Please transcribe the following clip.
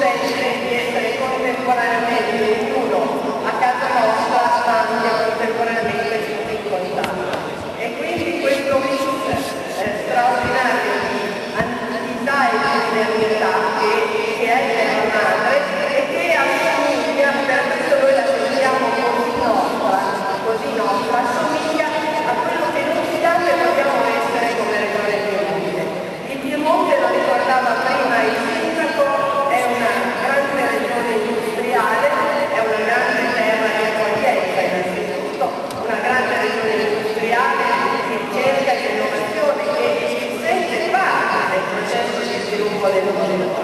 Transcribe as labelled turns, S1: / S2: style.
S1: consente di essere contemporaneamente ognuno a casa nostra, ma anche contemporaneamente tutti in contatto. E quindi questo mix straordinario di antichità e di modernità che è la madre e che assomiglia, per questo noi la sentiamo così nostra, assomiglia a quello che non siamo e vogliamo essere come Regione Piemonte. Il Piemonte, lo ricordava prima il sindaco, è una grande regione industriale, è una grande terra di accoglienza innanzitutto, una grande regione industriale di ricerca e di innovazione che si sente parte del processo di sviluppo del mondo.